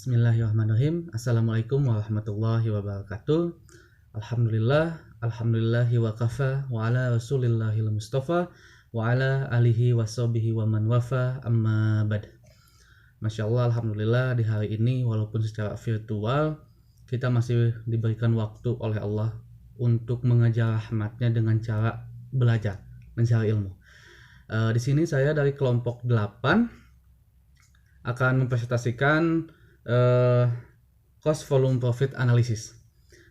Bismillahirrahmanirrahim. Assalamualaikum warahmatullahi wabarakatuh. Alhamdulillahi wa kafa wa ala rasulillahil mustafa wa ala alihi wa sahbihi wa man wafa amma bad. Masya Allah, Alhamdulillah di hari ini walaupun secara virtual kita masih diberikan waktu oleh Allah untuk mengejar rahmatnya dengan cara belajar, mencari ilmu. Di sini saya dari kelompok 8 akan mempresentasikan cost volume profit analysis,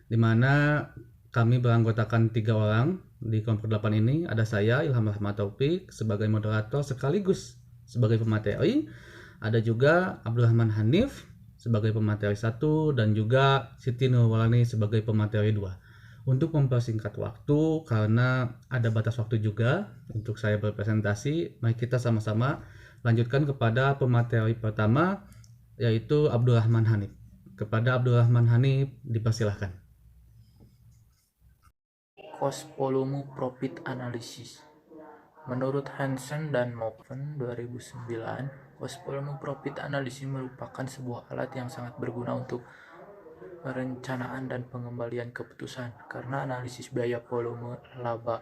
di mana kami beranggotakan 3 orang di kelompok 8 ini. Ada saya Ilham Rahmat Taufik sebagai moderator sekaligus sebagai pemateri, ada juga Abdurrahman Hanif sebagai pemateri 1 dan juga Siti Nurwalani sebagai pemateri 2. Untuk mempersingkat waktu karena ada batas waktu juga untuk saya berpresentasi, mari kita sama-sama lanjutkan kepada pemateri pertama, yaitu Abdurrahman Hanif. Kepada Abdurrahman Hanif dipersilahkan. Cost volume profit analysis. Menurut Hansen dan Moffen 2009, cost volume profit analysis merupakan sebuah alat yang sangat berguna untuk perencanaan dan pengembalian keputusan, karena analisis biaya volume laba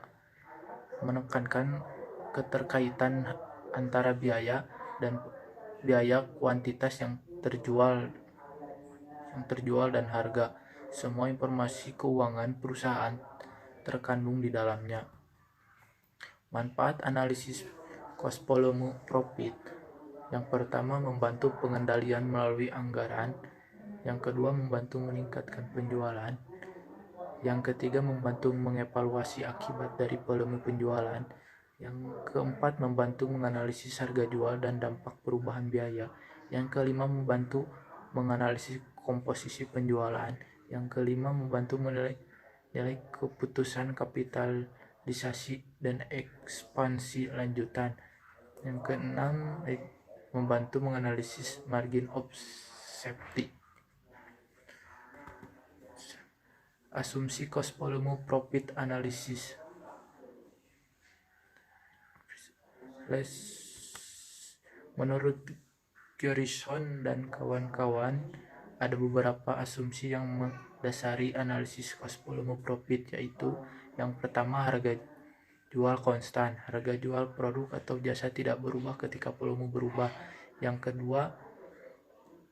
menekankan keterkaitan antara biaya dan biaya kuantitas yang terjual dan harga. Semua informasi keuangan perusahaan terkandung di dalamnya. Manfaat analisis cost volume profit. Yang pertama, membantu pengendalian melalui anggaran. Yang kedua, membantu meningkatkan penjualan. Yang ketiga, membantu mengevaluasi akibat dari volume penjualan. Yang keempat, membantu menganalisis harga jual dan dampak perubahan biaya. Yang kelima, membantu menganalisis komposisi penjualan. Yang kelima, membantu menilai keputusan kapitalisasi dan ekspansi lanjutan. Yang keenam, membantu menganalisis margin of safety. Asumsi cost volume profit analysis. Menurut Garrison dan kawan-kawan, ada beberapa asumsi yang mendasari analisis cost volume profit, yaitu yang pertama, harga jual konstan. Harga jual produk atau jasa tidak berubah ketika volume berubah. Yang kedua,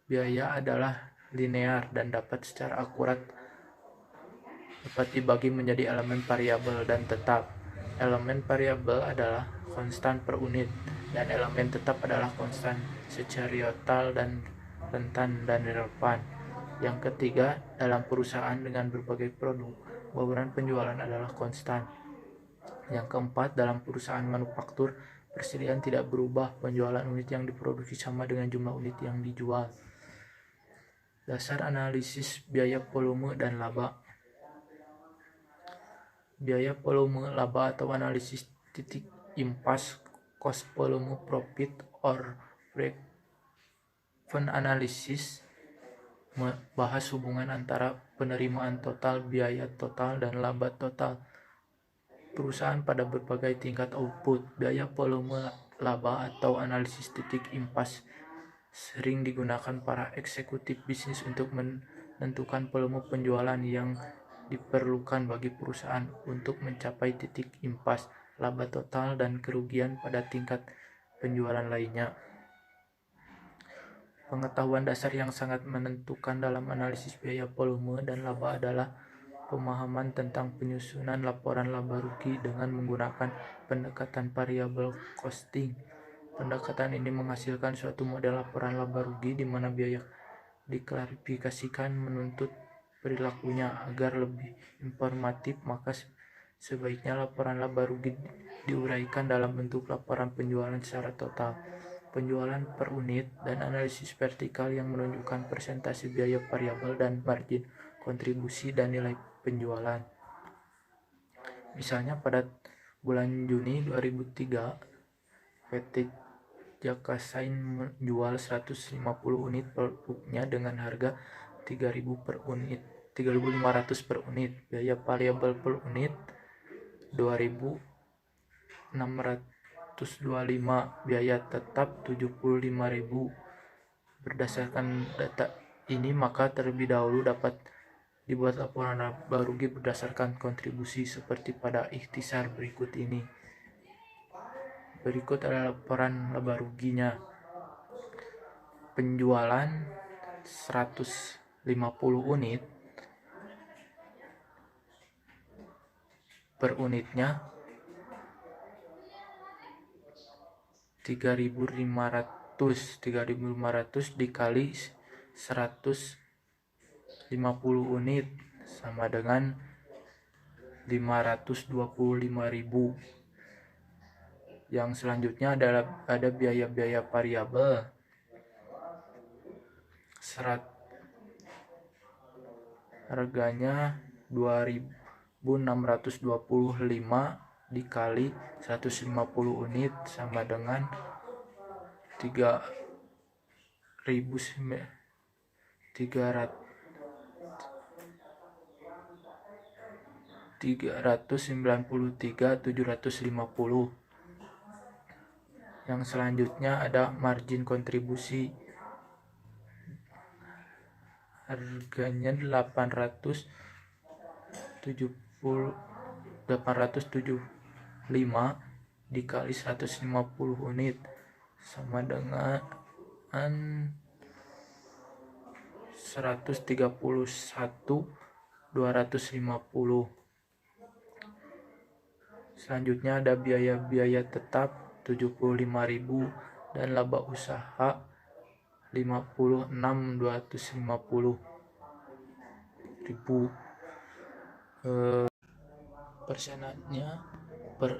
biaya adalah linear dan dapat secara akurat dibagi menjadi elemen variabel dan tetap. Elemen variabel adalah konstan per unit, dan elemen tetap adalah konstan secara total dan rentan dan relevan. Yang ketiga, dalam perusahaan dengan berbagai produk, bauran penjualan adalah konstan. Yang keempat, dalam perusahaan manufaktur, persediaan tidak berubah, penjualan unit yang diproduksi sama dengan jumlah unit yang dijual. Dasar analisis biaya volume dan laba. Biaya volume laba atau analisis titik impas, cost volume profit or break-even analysis, membahas hubungan antara penerimaan total, biaya total, dan laba total perusahaan pada berbagai tingkat output. Biaya volume laba atau analisis titik impas sering digunakan para eksekutif bisnis untuk menentukan volume penjualan yang diperlukan bagi perusahaan untuk mencapai titik impas, laba total, dan kerugian pada tingkat penjualan lainnya. Pengetahuan dasar yang sangat menentukan dalam analisis biaya volume dan laba adalah pemahaman tentang penyusunan laporan laba rugi dengan menggunakan pendekatan variable costing. Pendekatan ini menghasilkan suatu model laporan laba rugi di mana biaya diklarifikasikan menuntut perilakunya agar lebih informatif, maka sebaiknya laporan laba rugi diuraikan dalam bentuk laporan penjualan secara total, penjualan per unit, dan analisis vertikal yang menunjukkan persentase biaya variabel dan margin kontribusi dan nilai penjualan. Misalnya pada bulan Juni 2003, PT Jakasain menjual 150 unit produknya dengan harga 3.500 per unit. Biaya variabel per unit 2.625, biaya tetap 75.000. Berdasarkan data ini, maka terlebih dahulu dapat dibuat laporan laba rugi berdasarkan kontribusi seperti pada ikhtisar berikut ini. Berikut adalah laporan laba ruginya. Penjualan 150 unit, per unitnya 3.500 dikali 150 unit sama dengan 525.000. Yang selanjutnya adalah ada biaya-biaya variabel. Harganya 2.625 dikali 150 unit sama dengan 393.750. Yang selanjutnya ada margin kontribusi. Harganya 875 dikali 150 unit sama dengan 131.250. Selanjutnya ada biaya-biaya tetap 75.000 dan laba usaha 56.250.000. Persenannya per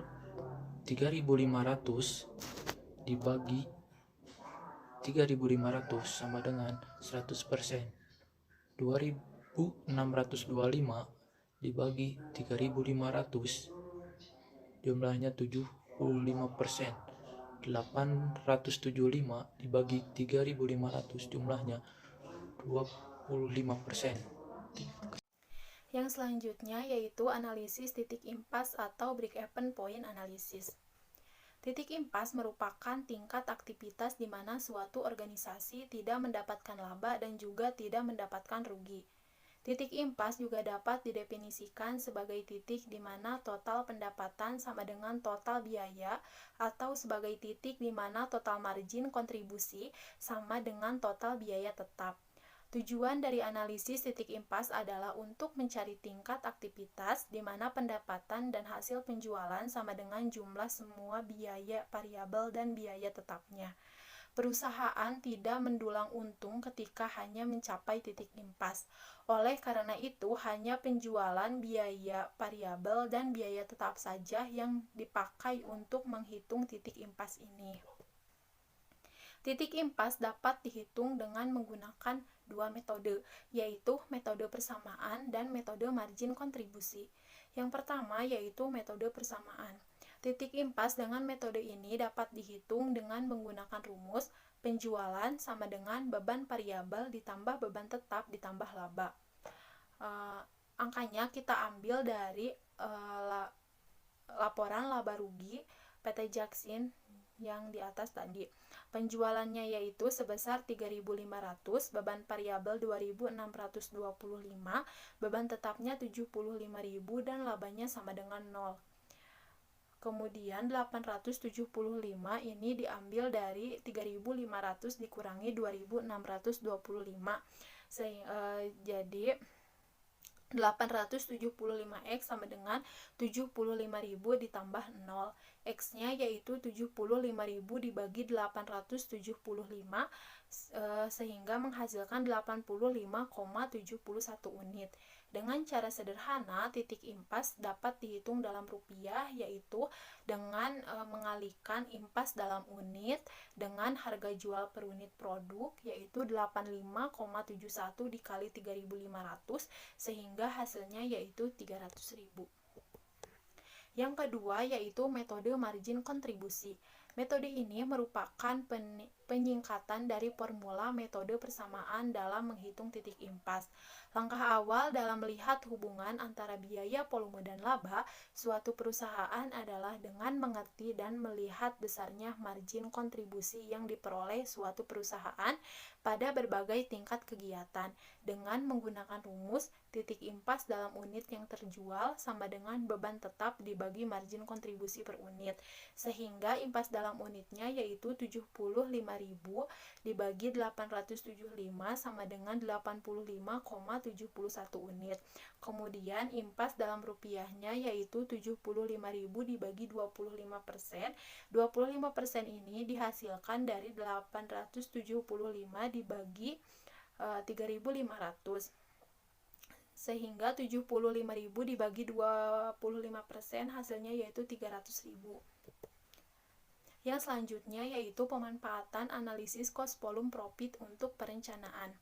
3.500 dibagi 3.500 sama dengan 100%. 2.625 dibagi 3.500 jumlahnya 75%. 875 dibagi 3.500 jumlahnya 25%. Yang selanjutnya yaitu analisis titik impas atau break-even point analysis. Titik impas merupakan tingkat aktivitas di mana suatu organisasi tidak mendapatkan laba dan juga tidak mendapatkan rugi. Titik impas juga dapat didefinisikan sebagai titik di mana total pendapatan sama dengan total biaya atau sebagai titik di mana total margin kontribusi sama dengan total biaya tetap. Tujuan dari analisis titik impas adalah untuk mencari tingkat aktivitas di mana pendapatan dan hasil penjualan sama dengan jumlah semua biaya variabel dan biaya tetapnya. Perusahaan tidak mendulang untung ketika hanya mencapai titik impas. Oleh karena itu, hanya penjualan, biaya variabel, dan biaya tetap saja yang dipakai untuk menghitung titik impas ini. Titik impas dapat dihitung dengan menggunakan dua metode, yaitu metode persamaan dan metode margin kontribusi. Yang pertama yaitu metode persamaan. Titik impas dengan metode ini dapat dihitung dengan menggunakan rumus penjualan sama dengan beban variabel ditambah beban tetap ditambah laba. Angkanya kita ambil dari laporan laba rugi PT Jaksin yang di atas tadi. Penjualannya yaitu sebesar 3.500, beban variabel 2.625, beban tetapnya 75.000 dan labanya sama dengan 0. Kemudian 875 ini diambil dari 3.500 dikurangi 2.625. Jadi 875x sama dengan 75.000 ditambah 0. X-nya yaitu 75.000 dibagi 875 sehingga menghasilkan 85,71 unit. Dengan cara sederhana, titik impas dapat dihitung dalam rupiah, yaitu dengan mengalihkan impas dalam unit dengan harga jual per unit produk, yaitu 85,71 dikali 3.500, sehingga hasilnya yaitu 300.000. Yang kedua yaitu metode margin kontribusi. Metode ini merupakan penyingkatan dari formula metode persamaan dalam menghitung titik impas. Langkah awal dalam melihat hubungan antara biaya, volume, dan laba suatu perusahaan adalah dengan mengerti dan melihat besarnya margin kontribusi yang diperoleh suatu perusahaan pada berbagai tingkat kegiatan dengan menggunakan rumus titik impas dalam unit yang terjual sama dengan beban tetap dibagi margin kontribusi per unit, sehingga impas dalam unitnya yaitu 75.000 dibagi 875 sama dengan 85,71 unit. Kemudian impas dalam rupiahnya yaitu 75.000 dibagi 25%. 25% ini dihasilkan dari 875 dibagi 3.500, sehingga 75.000 dibagi 25% hasilnya yaitu 300.000. Yang selanjutnya yaitu pemanfaatan analisis cost volume profit untuk perencanaan.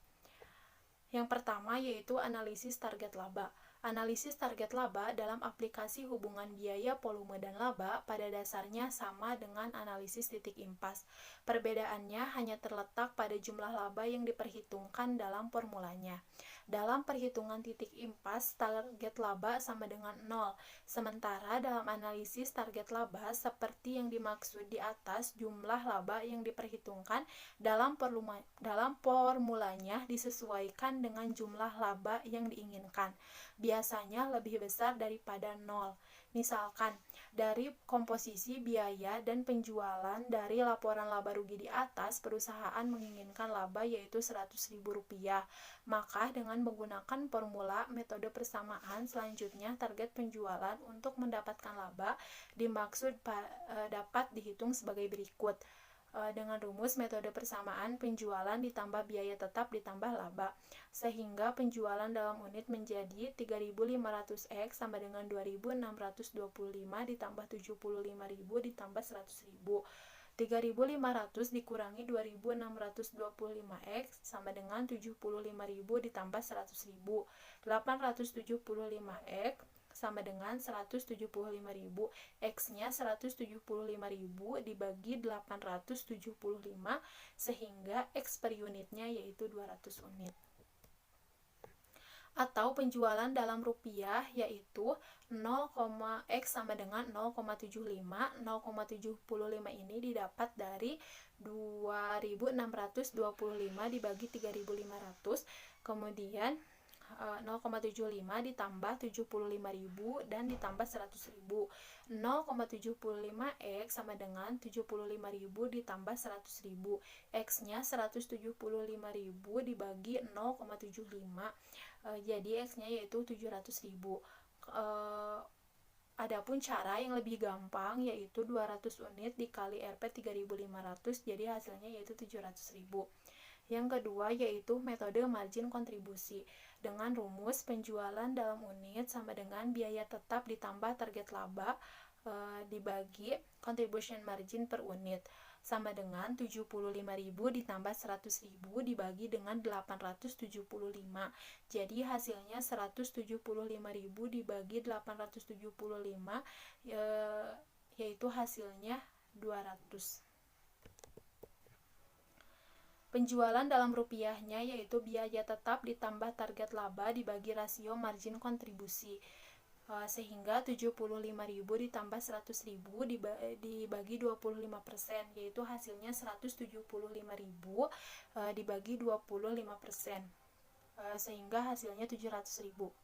Yang pertama yaitu analisis target laba. Analisis target laba dalam aplikasi hubungan biaya, volume, dan laba pada dasarnya sama dengan analisis titik impas. Perbedaannya hanya terletak pada jumlah laba yang diperhitungkan dalam formulanya. Dalam perhitungan titik impas, target laba sama dengan 0. Sementara dalam analisis target laba, seperti yang dimaksud di atas, jumlah laba yang diperhitungkan dalam formulanya disesuaikan dengan jumlah laba yang diinginkan. Biasanya lebih besar daripada 0. Misalkan, dari komposisi biaya dan penjualan dari laporan laba rugi di atas, perusahaan menginginkan laba yaitu Rp100.000. Maka dengan menggunakan formula metode persamaan, selanjutnya target penjualan untuk mendapatkan laba dimaksud dapat dihitung sebagai berikut. Dengan rumus metode persamaan, penjualan ditambah biaya tetap ditambah laba, sehingga penjualan dalam unit menjadi 3.500X sama dengan 2.625 ditambah 75.000 ditambah 100.000. 3.500 dikurangi 2.625X sama dengan 75.000 ditambah 100.000. 875X sama dengan 175.000, X-nya 175.000 dibagi 875, sehingga X per unitnya yaitu 200 unit. Atau penjualan dalam rupiah yaitu 0,X sama dengan 0,75. 0,75 ini didapat dari 2.625 dibagi 3.500, kemudian 0,75 ditambah 75.000 dan ditambah 100.000. 0,75X sama dengan 75.000 ditambah 100.000. X-nya 175.000 dibagi 0,75. Jadi X-nya yaitu 700.000. Adapun cara yang lebih gampang yaitu 200 unit dikali Rp 3.500, jadi hasilnya yaitu 700.000. Yang kedua yaitu metode margin kontribusi dengan rumus penjualan dalam unit sama dengan biaya tetap ditambah target laba dibagi contribution margin per unit sama dengan 75.000 ditambah 100.000 dibagi dengan 875. Jadi hasilnya 175.000 dibagi 875 yaitu hasilnya 200. Penjualan dalam rupiahnya yaitu biaya tetap ditambah target laba dibagi rasio margin kontribusi, sehingga 75.000 ditambah 100.000 dibagi 25%, yaitu hasilnya 175.000 dibagi 25%, sehingga hasilnya 700.000.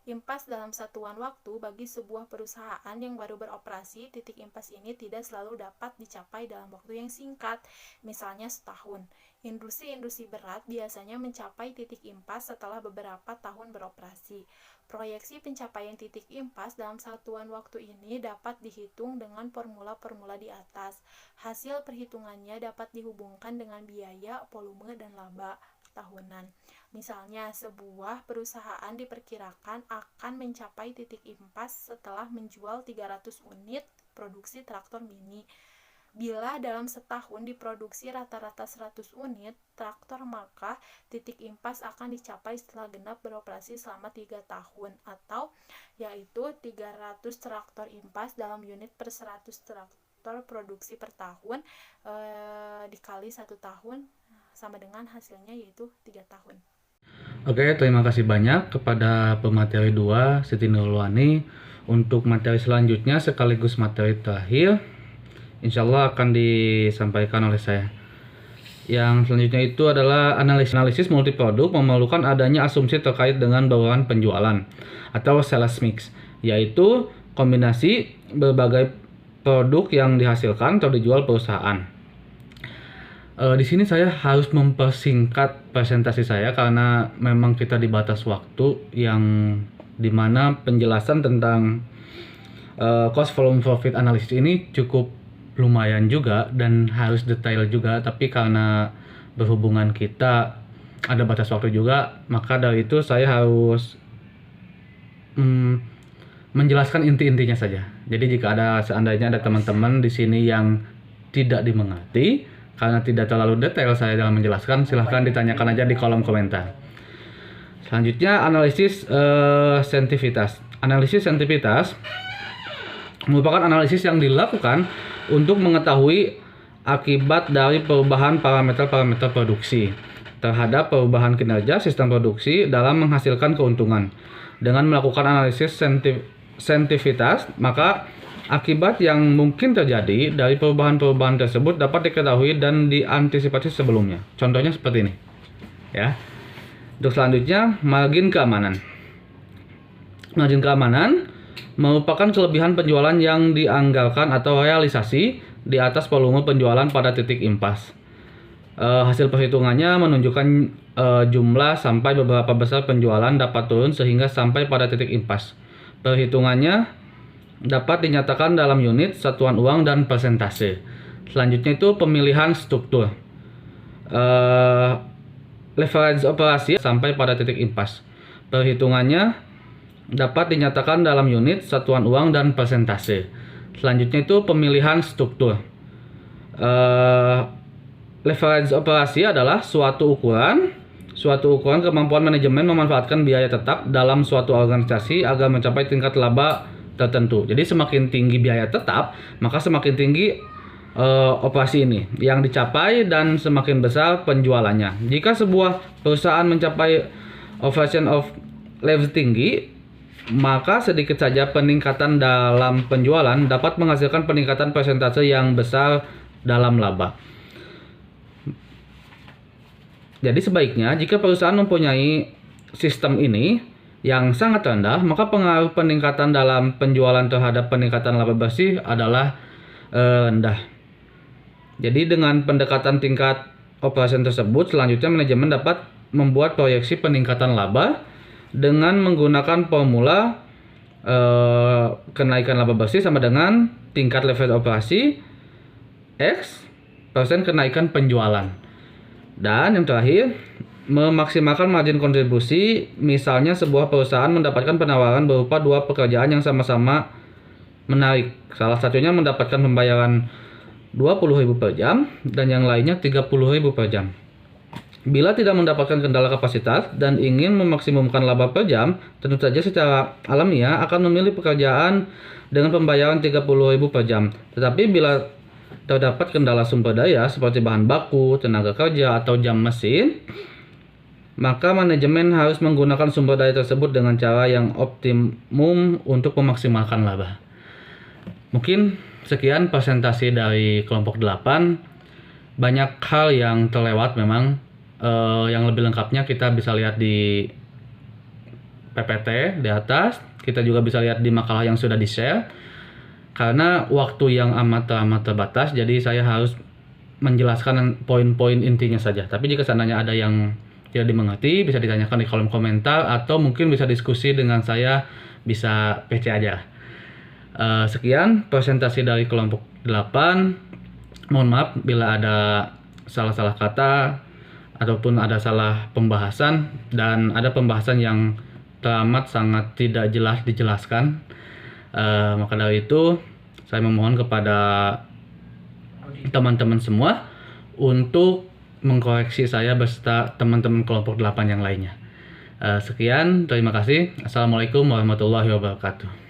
Impas dalam satuan waktu bagi sebuah perusahaan yang baru beroperasi, titik impas ini tidak selalu dapat dicapai dalam waktu yang singkat, misalnya setahun. Industri-industri berat biasanya mencapai titik impas setelah beberapa tahun beroperasi. Proyeksi pencapaian titik impas dalam satuan waktu ini dapat dihitung dengan formula-formula di atas. Hasil perhitungannya dapat dihubungkan dengan biaya, volume, dan laba tahunan. Misalnya, sebuah perusahaan diperkirakan akan mencapai titik impas setelah menjual 300 unit produksi traktor mini. Bila dalam setahun diproduksi rata-rata 100 unit traktor, maka titik impas akan dicapai setelah genap beroperasi selama 3 tahun, atau yaitu 300 traktor impas dalam unit per 100 traktor produksi per tahun dikali 1 tahun sama dengan hasilnya yaitu 3 tahun. Oke, terima kasih banyak kepada pemateri 2 Siti Nurulwani. Untuk materi selanjutnya sekaligus materi terakhir, insya Allah akan disampaikan oleh saya. Yang selanjutnya itu adalah analisis multiproduk memerlukan adanya asumsi terkait dengan bauran penjualan atau sales mix, yaitu kombinasi berbagai produk yang dihasilkan atau dijual perusahaan. Di sini saya harus mempersingkat presentasi saya karena memang kita dibatas waktu yang dimana penjelasan tentang cost volume profit analysis ini cukup lumayan juga dan harus detail juga, tapi karena berhubungan kita ada batas waktu juga, maka dari itu saya harus menjelaskan inti-intinya saja. Jadi jika seandainya ada teman-teman di sini yang tidak dimengerti karena tidak terlalu detail saya dalam menjelaskan, silahkan ditanyakan aja di kolom komentar. Selanjutnya analisis sensitivitas. Analisis sensitivitas merupakan analisis yang dilakukan untuk mengetahui akibat dari perubahan parameter-parameter produksi terhadap perubahan kinerja sistem produksi dalam menghasilkan keuntungan. Dengan melakukan analisis sensitivitas, maka akibat yang mungkin terjadi dari perubahan-perubahan tersebut dapat diketahui dan diantisipasi sebelumnya. Contohnya seperti ini. Ya. Untuk selanjutnya, margin keamanan. Margin keamanan merupakan kelebihan penjualan yang dianggarkan atau realisasi di atas volume penjualan pada titik impas. Hasil perhitungannya menunjukkan jumlah sampai beberapa besar penjualan dapat turun sehingga sampai pada titik impas. Perhitungannya dapat dinyatakan dalam unit, satuan uang, dan persentase. Selanjutnya itu pemilihan struktur. Leverage operasi sampai pada titik impas. Perhitungannya dapat dinyatakan dalam unit, satuan uang, dan persentase. Selanjutnya itu pemilihan struktur. Leverage operasi adalah suatu ukuran kemampuan manajemen memanfaatkan biaya tetap dalam suatu organisasi agar mencapai tingkat laba tertentu. Jadi semakin tinggi biaya tetap, maka semakin tinggi operasi ini yang dicapai dan semakin besar penjualannya. Jika sebuah perusahaan mencapai operation of leverage tinggi, maka sedikit saja peningkatan dalam penjualan dapat menghasilkan peningkatan persentase yang besar dalam laba. Jadi sebaiknya jika perusahaan mempunyai sistem ini yang sangat rendah, maka pengaruh peningkatan dalam penjualan terhadap peningkatan laba bersih adalah rendah. Jadi dengan pendekatan tingkat operasi tersebut, selanjutnya manajemen dapat membuat proyeksi peningkatan laba dengan menggunakan formula kenaikan laba bersih sama dengan tingkat leverage operasi X persen kenaikan penjualan. Dan yang terakhir, memaksimalkan margin kontribusi. Misalnya sebuah perusahaan mendapatkan penawaran berupa dua pekerjaan yang sama-sama menarik. Salah satunya mendapatkan pembayaran 20.000 per jam dan yang lainnya 30.000 per jam. Bila tidak mendapatkan kendala kapasitas dan ingin memaksimumkan laba per jam, tentu saja secara alamiah akan memilih pekerjaan dengan pembayaran 30.000 per jam. Tetapi bila terdapat kendala sumber daya seperti bahan baku, tenaga kerja, atau jam mesin, maka manajemen harus menggunakan sumber daya tersebut dengan cara yang optimum untuk memaksimalkan laba. Mungkin sekian presentasi dari kelompok 8. Banyak hal yang terlewat memang. Yang lebih lengkapnya kita bisa lihat di PPT di atas. Kita juga bisa lihat di makalah yang sudah di-share. Karena waktu yang amat terbatas, jadi saya harus menjelaskan poin-poin intinya saja. Tapi jika seandainya ada yang tidak dimengerti, bisa ditanyakan di kolom komentar atau mungkin bisa diskusi dengan saya, bisa PC aja. Sekian presentasi dari kelompok 8. Mohon maaf bila ada salah-salah kata ataupun ada salah pembahasan dan ada pembahasan yang teramat sangat tidak jelas dijelaskan. Maka dari itu saya memohon kepada teman-teman semua untuk mengkoreksi saya beserta teman-teman kelompok 8 yang lainnya. Sekian, terima kasih. Assalamualaikum warahmatullahi wabarakatuh.